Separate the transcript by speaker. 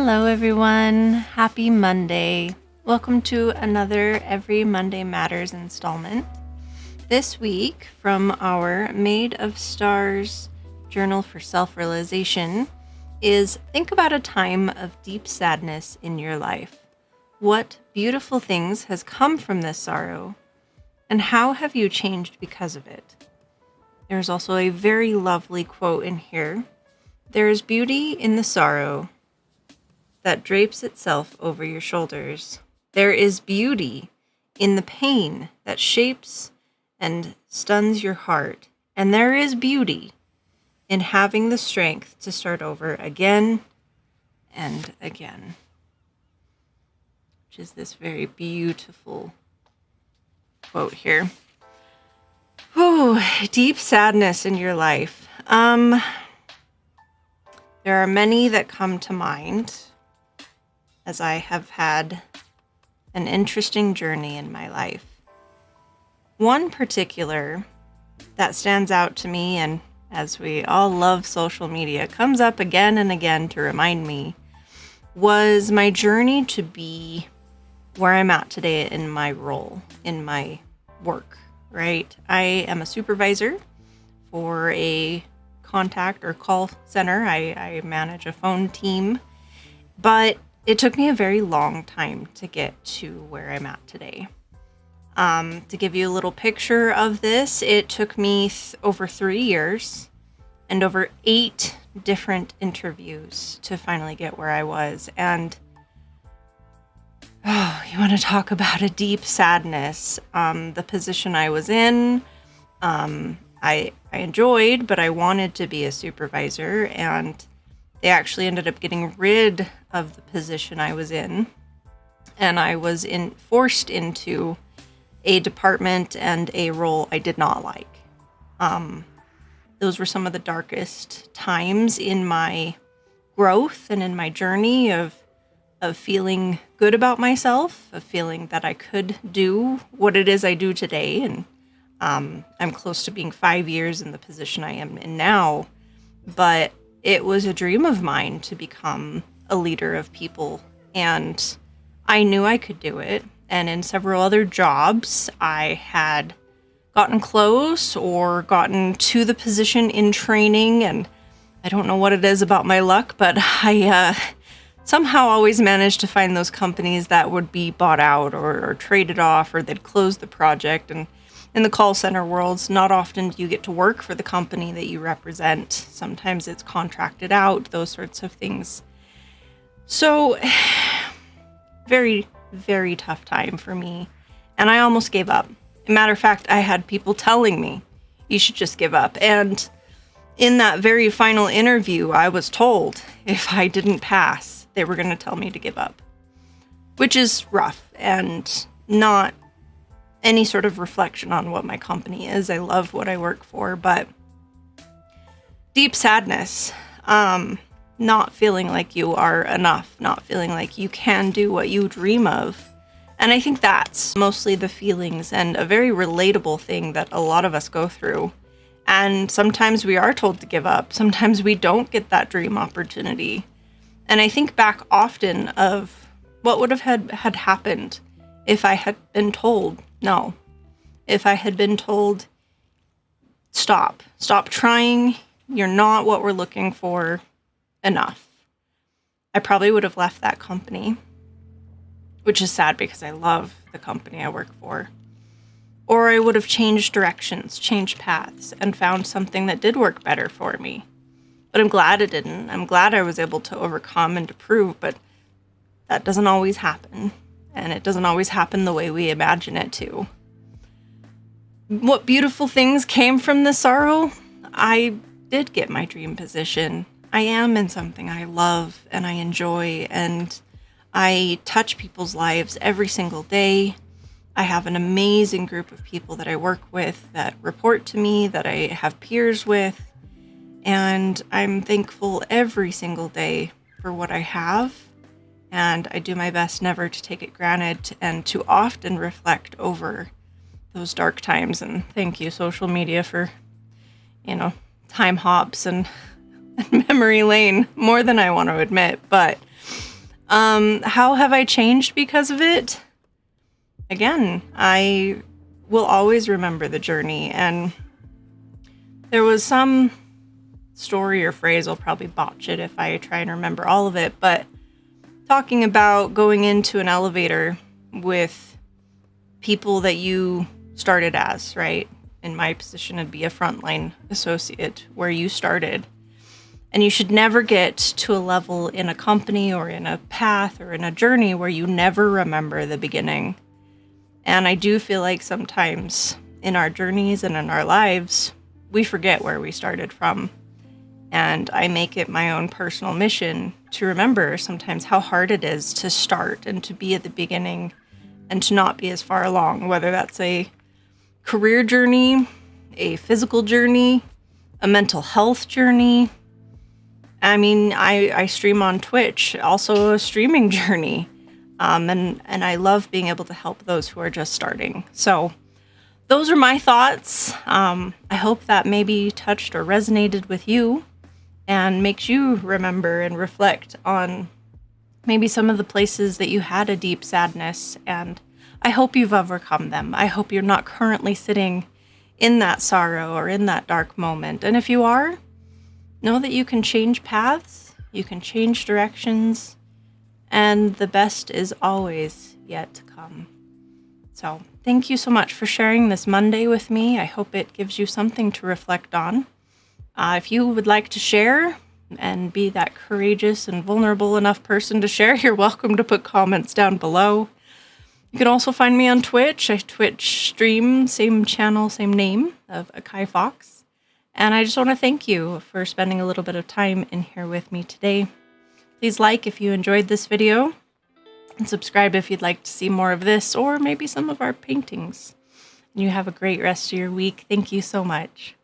Speaker 1: Hello, everyone. Happy Monday. Welcome to another Every Monday Matters installment. This week, from our Made of Stars Journal for Self-Realization, is think about a time of deep sadness in your life. What beautiful things has come from this sorrow, and how have you changed because of it? There's also a very lovely quote in here. There is beauty in the sorrow that drapes itself over your shoulders. There is beauty in the pain that shapes and stuns your heart. And there is beauty in having the strength to start over again and again. Which is this very beautiful quote here. Ooh, deep sadness in your life. There are many that come to mind, as I have had an interesting journey in my life. One particular that stands out to me, and as we all love social media, comes up again and again to remind me, was my journey to be where I'm at today in my role, in my work, right? I am a supervisor for a contact or call center. I manage a phone team, but it took me a very long time to get to where I'm at today. To give you a little picture of this, it took me over 3 years and over 8 different interviews to finally get where I was. And you want to talk about a deep sadness. The position I was in, I enjoyed, but I wanted to be a supervisor, and they actually ended up getting rid of the position I was in, and I was forced into a department and a role I did not like. Those were some of the darkest times in my growth and in my journey of feeling good about myself, of feeling that I could do what it is I do today. And I'm close to being 5 years in the position I am in now, but it was a dream of mine to become a leader of people, and I knew I could do it. And in several other jobs, I had gotten close or gotten to the position in training, and I don't know what it is about my luck, but I somehow always managed to find those companies that would be bought out or traded off, or they'd close the project. And in the call center worlds, not often do you get to work for the company that you represent. Sometimes it's contracted out, those sorts of things. So, very, very tough time for me. And I almost gave up. Matter of fact, I had people telling me, you should just give up. And in that very final interview, I was told if I didn't pass, they were going to tell me to give up, which is rough and not any sort of reflection on what my company is. I love what I work for, but deep sadness, not feeling like you are enough, not feeling like you can do what you dream of. And I think that's mostly the feelings and a very relatable thing that a lot of us go through. And sometimes we are told to give up. Sometimes we don't get that dream opportunity. And I think back often of what would have had happened if I had been told no. If I had been told, stop trying, you're not what we're looking for, enough. I probably would have left that company, which is sad because I love the company I work for. Or I would have changed directions, changed paths, and found something that did work better for me. But I'm glad it didn't. I'm glad I was able to overcome and to prove, but that doesn't always happen. And it doesn't always happen the way we imagine it to. What beautiful things came from the sorrow? I did get my dream position. I am in something I love and I enjoy, and I touch people's lives every single day. I have an amazing group of people that I work with, that report to me, that I have peers with, and I'm thankful every single day for what I have. And I do my best never to take it granted and to often reflect over those dark times. And thank you, social media, for, time hops and memory lane more than I want to admit. But How have I changed because of it? Again, I will always remember the journey. And there was some story or phrase, I'll probably botch it if I try and remember all of it, but talking about going into an elevator with people that you started as, right? In my position, it'd be a frontline associate where you started. And you should never get to a level in a company or in a path or in a journey where you never remember the beginning. And I do feel like sometimes in our journeys and in our lives, we forget where we started from. And I make it my own personal mission to remember sometimes how hard it is to start and to be at the beginning and to not be as far along, whether that's a career journey, a physical journey, a mental health journey. I mean, I stream on Twitch, also a streaming journey. And I love being able to help those who are just starting. So those are my thoughts. I hope that maybe touched or resonated with you and makes you remember and reflect on maybe some of the places that you had a deep sadness. And I hope you've overcome them. I hope you're not currently sitting in that sorrow or in that dark moment. And if you are, know that you can change paths, you can change directions, and the best is always yet to come. So thank you so much for sharing this Monday with me. I hope it gives you something to reflect on. If you would like to share and be that courageous and vulnerable enough person to share, you're welcome to put comments down below. You can also find me on Twitch. I Twitch stream, same channel, same name of Akai Fox. And I just want to thank you for spending a little bit of time in here with me today. Please like if you enjoyed this video and subscribe if you'd like to see more of this or maybe some of our paintings. And you have a great rest of your week. Thank you so much.